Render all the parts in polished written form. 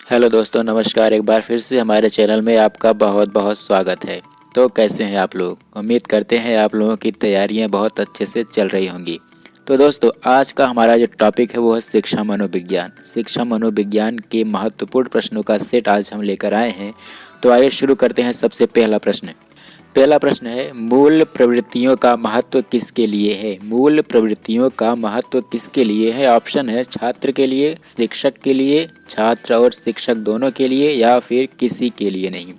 Hello दोस्तों, नमस्कार। एक बार फिर से हमारे चैनल में आपका बहुत बहुत स्वागत है। तो कैसे हैं आप लोग? उम्मीद करते हैं आप लोगों की तैयारियां बहुत अच्छे से चल रही होंगी। तो दोस्तों, आज का हमारा जो टॉपिक है वो है शिक्षा मनोविज्ञान। शिक्षा मनोविज्ञान के महत्वपूर्ण प्रश्नों का सेट आज हम लेकर आए हैं। तो आइए शुरू करते हैं। सबसे पहला प्रश्न है, मूल प्रवृत्तियों का महत्व किसके लिए है? मूल प्रवृत्तियों का महत्व किसके लिए है? ऑप्शन है छात्र के लिए, शिक्षक के लिए, छात्र और शिक्षक दोनों के लिए, या फिर किसी के लिए नहीं।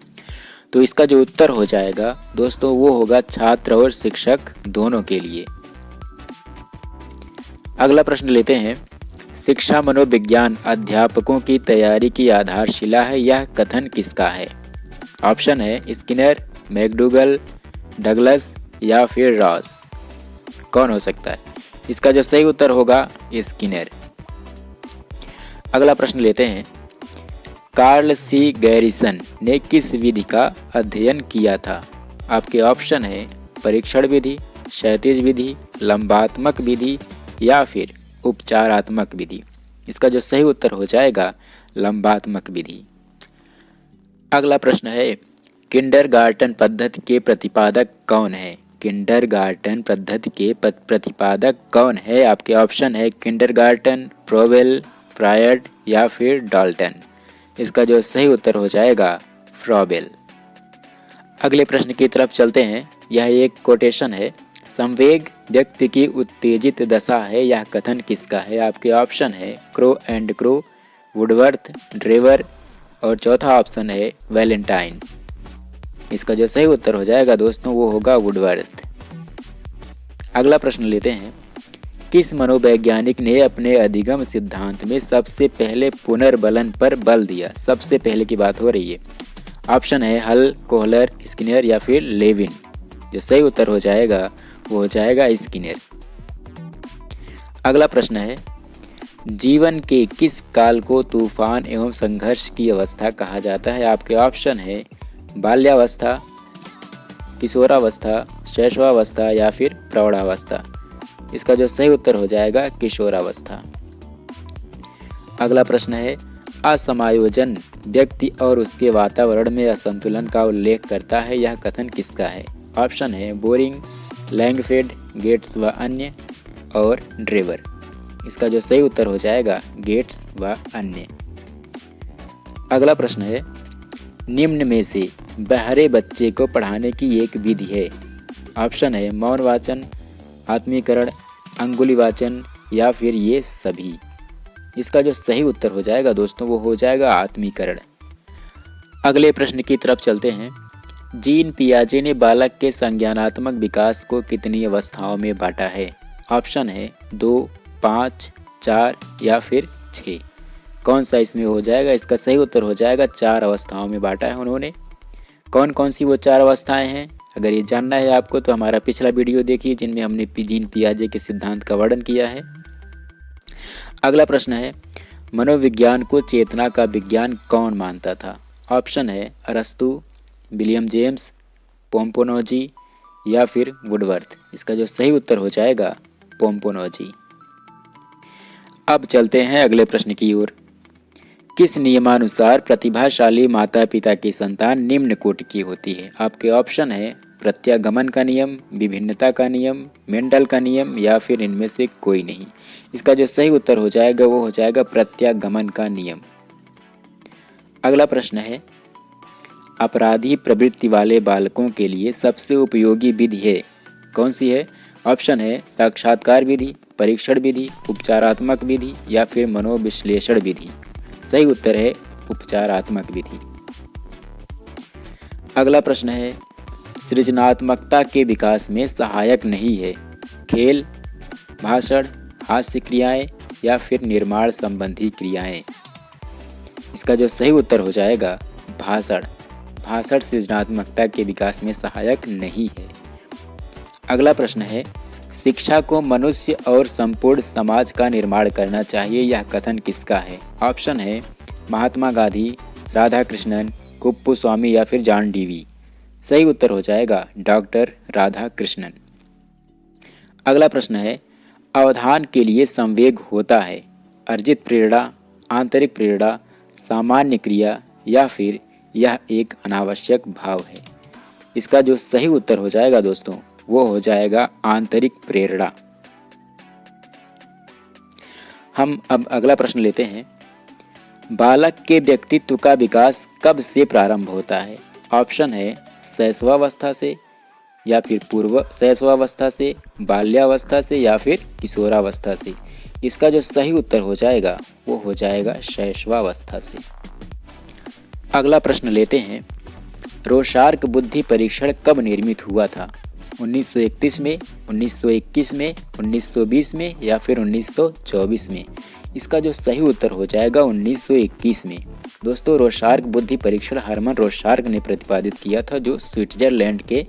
तो इसका जो उत्तर हो जाएगा दोस्तों वो होगा छात्र और शिक्षक दोनों के लिए। अगला प्रश्न लेते हैं। शिक्षा मनोविज्ञान अध्यापकों की तैयारी की आधारशिला है, यह कथन किसका है? ऑप्शन है स्किनर, मैकडूगल, डगलस या फिर रॉस। कौन हो सकता है? इसका जो सही उत्तर होगा स्किनर। अगला प्रश्न लेते हैं। कार्ल सी गैरिसन ने किस विधि का अध्ययन किया था? आपके ऑप्शन है परीक्षण विधि, क्षैतिज विधि, लंबात्मक विधि या फिर उपचारात्मक विधि। इसका जो सही उत्तर हो जाएगा लंबात्मक विधि। अगला प्रश्न है। किंडरगार्टन पद्धति के प्रतिपादक कौन है? किंडरगार्टन पद्धति के प्रतिपादक कौन है? आपके ऑप्शन है किंडरगार्टन, फ्रोबेल, फ्रायड या फिर डाल्टन। इसका जो सही उत्तर हो जाएगा फ्रोबेल। अगले प्रश्न की तरफ चलते हैं। यह एक कोटेशन है। संवेग व्यक्ति की उत्तेजित दशा है, यह कथन किसका है? आपके ऑप्शन है crow and crow, Woodworth, Drever और चौथा ऑप्शन है वैलेंटाइन। इसका जो सही उत्तर हो जाएगा दोस्तों वो होगा वुडवर्थ। अगला प्रश्न लेते हैं। किस मनोवैज्ञानिक ने अपने अधिगम सिद्धांत में सबसे पहले पुनर्बलन पर बल दिया? सबसे पहले की बात हो रही है। ऑप्शन है हल, कोहलर, स्किनर या फिर लेविन। जो सही उत्तर हो जाएगा वो हो जाएगा स्किनर। अगला प्रश्न है। जीवन के किस काल को तूफान एवं संघर्ष की अवस्था कहा जाता है? आपके ऑप्शन है बाल्यावस्था, किशोरावस्था, शैशवावस्था या फिर प्रौढ़ावस्था। इसका जो सही उत्तर हो जाएगा किशोरावस्था। अगला प्रश्न है। असमायोजन व्यक्ति और उसके वातावरण में असंतुलन का उल्लेख करता है, यह कथन किसका है? ऑप्शन है बोरिंग, लैंगफेड, गेट्स व अन्य और ड्रेवर। इसका जो सही उत्तर हो जाएगा गेट्स व अन्य। अगला प्रश्न है। निम्न में से बहरे बच्चे को पढ़ाने की एक विधि है। ऑप्शन है मौन वाचन, आत्मीकरण, अंगुली वाचन या फिर ये सभी। इसका जो सही उत्तर हो जाएगा दोस्तों वो हो जाएगा आत्मीकरण। अगले प्रश्न की तरफ चलते हैं। जीन पियाजे ने बालक के संज्ञानात्मक विकास को कितनी अवस्थाओं में बांटा है? ऑप्शन है 2, 5, 4 या फिर 6। कौन सा इसमें हो जाएगा? इसका सही उत्तर हो जाएगा 4 अवस्थाओं में बांटा है उन्होंने। कौन कौन सी वो 4 अवस्थाएं हैं? अगर ये जानना है आपको तो हमारा पिछला वीडियो देखिए जिनमें हमने जीन पियाजे के सिद्धांत का वर्णन किया है। अगला प्रश्न है। मनोविज्ञान को चेतना का विज्ञान कौन मानता था? ऑप्शन है अरस्तु, विलियम जेम्स, पोम्पोनोजी या फिर वुडवर्थ। इसका जो सही उत्तर हो जाएगा पोम्पोनोजी। अब चलते हैं अगले प्रश्न की ओर। किस नियमानुसार प्रतिभाशाली माता पिता की संतान निम्न कोटि की होती है? आपके ऑप्शन है प्रत्यागमन का नियम, विभिन्नता का नियम, मेंडल का नियम या फिर इनमें से कोई नहीं। इसका जो सही उत्तर हो जाएगा वो हो जाएगा प्रत्यागमन का नियम। अगला प्रश्न है। अपराधी प्रवृत्ति वाले बालकों के लिए सबसे उपयोगी विधि है कौन सी है? ऑप्शन है साक्षात्कार विधि, परीक्षण विधि, उपचारात्मक विधि या फिर मनोविश्लेषण विधि। सही उत्तर है उपचारात्मक विधि। अगला प्रश्न है। सृजनात्मकता के विकास में सहायक नहीं है खेल, भाषण, हास्य क्रियाएं या फिर निर्माण संबंधी क्रियाएं। इसका जो सही उत्तर हो जाएगा भाषण। भाषण सृजनात्मकता के विकास में सहायक नहीं है। अगला प्रश्न है। शिक्षा को मनुष्य और संपूर्ण समाज का निर्माण करना चाहिए, यह कथन किसका है? ऑप्शन है महात्मा गांधी, राधा कृष्णन, कुप्पुस्वामी या फिर जॉन डीवी। सही उत्तर हो जाएगा डॉक्टर राधा कृष्णन। अगला प्रश्न है। अवधान के लिए संवेग होता है अर्जित प्रेरणा, आंतरिक प्रेरणा, सामान्य क्रिया या फिर यह एक अनावश्यक भाव है? इसका जो सही उत्तर हो जाएगा दोस्तों वो हो जाएगा आंतरिक प्रेरणा। हम अब अगला प्रश्न लेते हैं। बालक के व्यक्तित्व का विकास कब से प्रारंभ होता है? ऑप्शन है शैशवावस्था से या फिर पूर्व शैशवावस्था से, बाल्यावस्था से या फिर किशोरावस्था से। इसका जो सही उत्तर हो जाएगा वो हो जाएगा शैशवावस्था से। अगला प्रश्न लेते हैं। रोशार्क बुद्धि परीक्षण कब निर्मित हुआ था? 1931 में, 1921 में, 1920 में या फिर 1924 में? इसका जो सही उत्तर हो जाएगा 1921 में। दोस्तों रोशार्क बुद्धि परीक्षण हरमन रोशार्क ने प्रतिपादित किया था, जो स्विट्जरलैंड के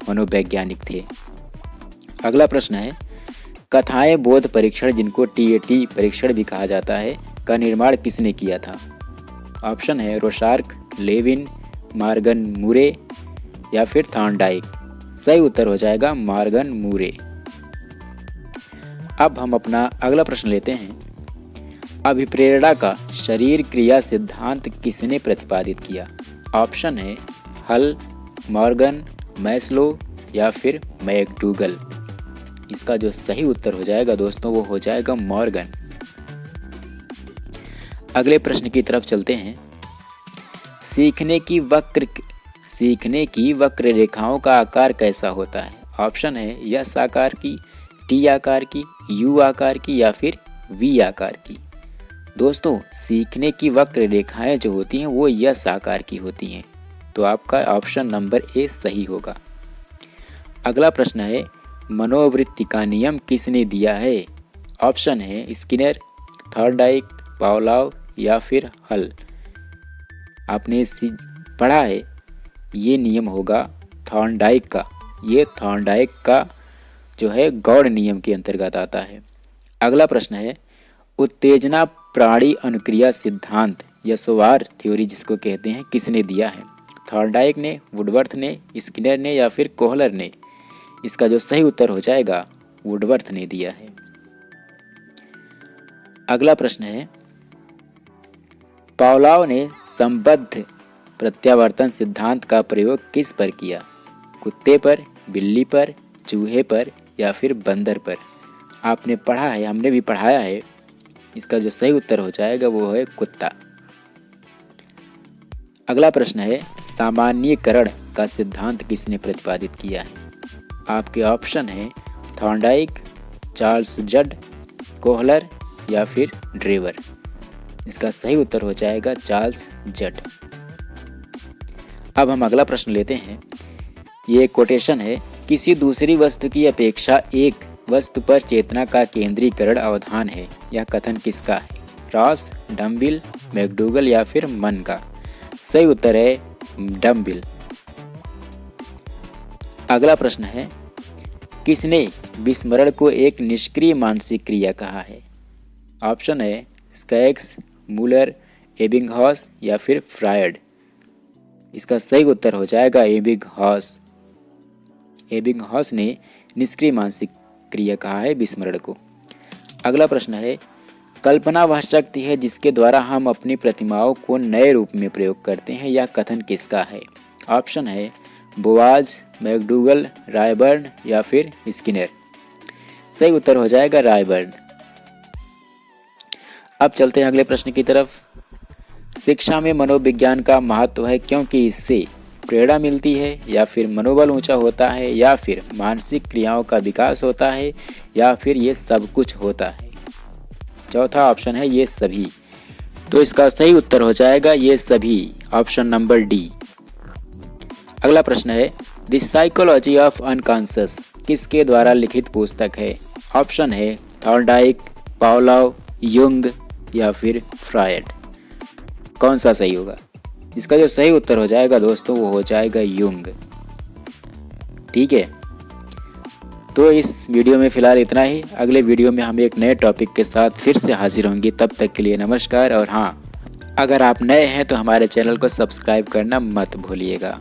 मनोवैज्ञानिक थे। अगला प्रश्न है। कथाएं बोध परीक्षण, जिनको TAT परीक्षण भी कहा जाता है, का निर्माण किसने किया था? ऑप्शन है रोशार्क, लेविन, मॉर्गन मूरे या फिर थॉर्नडाइक। सही उत्तर हो जाएगा मॉर्गन मूरे। अब हम अपना अगला प्रश्न लेते हैं। अभिप्रेरणा का शरीर क्रिया सिद्धांत किसने प्रतिपादित किया? ऑप्शन है हल, मॉर्गन, मैस्लो या फिर मैकडूगल। इसका जो सही उत्तर हो जाएगा दोस्तों वो हो जाएगा मॉर्गन। अगले प्रश्न की तरफ चलते हैं। सीखने की वक्र रेखाओं का आकार कैसा होता है? ऑप्शन है यस आकार की, टी आकार की, यू आकार की या फिर वी आकार की। दोस्तों सीखने की वक्र रेखाएं जो होती हैं वो यस आकार की होती हैं, तो आपका ऑप्शन नंबर ए सही होगा। अगला प्रश्न है। मनोवृत्ति का नियम किसने दिया है? ऑप्शन है स्किनर, थॉर्नडाइक, पावलोव या फिर हल। आपने पढ़ा है, ये नियम होगा थॉर्नडाइक का। ये थॉर्नडाइक का जो है गौड़ नियम के अंतर्गत आता है। अगला प्रश्न है। उत्तेजना प्राणी अनुक्रिया सिद्धांत या सोवार थ्योरी जिसको कहते हैं, किसने दिया है? थॉर्नडाइक ने, वुडवर्थ ने, स्किनर ने या फिर कोहलर ने? इसका जो सही उत्तर हो जाएगा वुडवर्थ ने दिया है। अगला प्रश्न है। पावलोव ने संबद्ध प्रत्यावर्तन सिद्धांत का प्रयोग किस पर किया? कुत्ते पर, बिल्ली पर, चूहे पर या फिर बंदर पर? आपने पढ़ा है, हमने भी पढ़ाया है। इसका जो सही उत्तर हो जाएगा वो है कुत्ता। अगला प्रश्न है। सामान्यीकरण का सिद्धांत किसने प्रतिपादित किया है? आपके ऑप्शन है थॉर्नडाइक, चार्ल्स जड, कोहलर या फिर ड्रेवर। इसका सही उत्तर हो जाएगा चार्ल्स जड। अब हम अगला प्रश्न लेते हैं। ये कोटेशन है। किसी दूसरी वस्तु की अपेक्षा एक वस्तु पर चेतना का केंद्रीकरण अवधान है। यह कथन किसका है? रॉस, डम्बिल, मैकडूगल या फिर मन का? सही उत्तर है डम्बिल। अगला प्रश्न है। किसने विस्मरण को एक निष्क्रिय मानसिक क्रिया कहा है? ऑप्शन है स्कैक्स, मूलर, एबिंगहॉस या फिर फ्रायड। इसका सही उत्तर हो जाएगा एबिंगहॉस। एबिंगहॉस ने निष्क्रिय मानसिक क्रिया कहा है विस्मरण को। अगला प्रश्न है। कल्पना वह शक्ति है जिसके द्वारा हम अपनी प्रतिमाओं को नए रूप में प्रयोग करते हैं। यह कथन किसका है? ऑप्शन है बोआज, मैकडूगल, रायबर्न या फिर स्किनर। सही उत्तर हो जाएगा रायबर्न। अब चलते हैं अगले प्रश्न की तरफ। शिक्षा में मनोविज्ञान का महत्व है क्योंकि इससे प्रेरणा मिलती है या फिर मनोबल ऊंचा होता है या फिर मानसिक क्रियाओं का विकास होता है या फिर ये सब कुछ होता है? चौथा ऑप्शन है ये सभी। तो इसका सही उत्तर हो जाएगा ये सभी, ऑप्शन नंबर डी। अगला प्रश्न है। द साइकोलॉजी ऑफ अनकॉन्शियस किसके द्वारा लिखित पुस्तक है? ऑप्शन है थॉर्नडाइक, पावलोव, युंग या फिर फ्रायड। कौन सा सही होगा? इसका जो सही उत्तर हो जाएगा दोस्तों वो हो जाएगा युंग। ठीक है, तो इस वीडियो में फिलहाल इतना ही। अगले वीडियो में हम एक नए टॉपिक के साथ फिर से हाजिर होंगे। तब तक के लिए नमस्कार। और हाँ, अगर आप नए हैं तो हमारे चैनल को सब्सक्राइब करना मत भूलिएगा।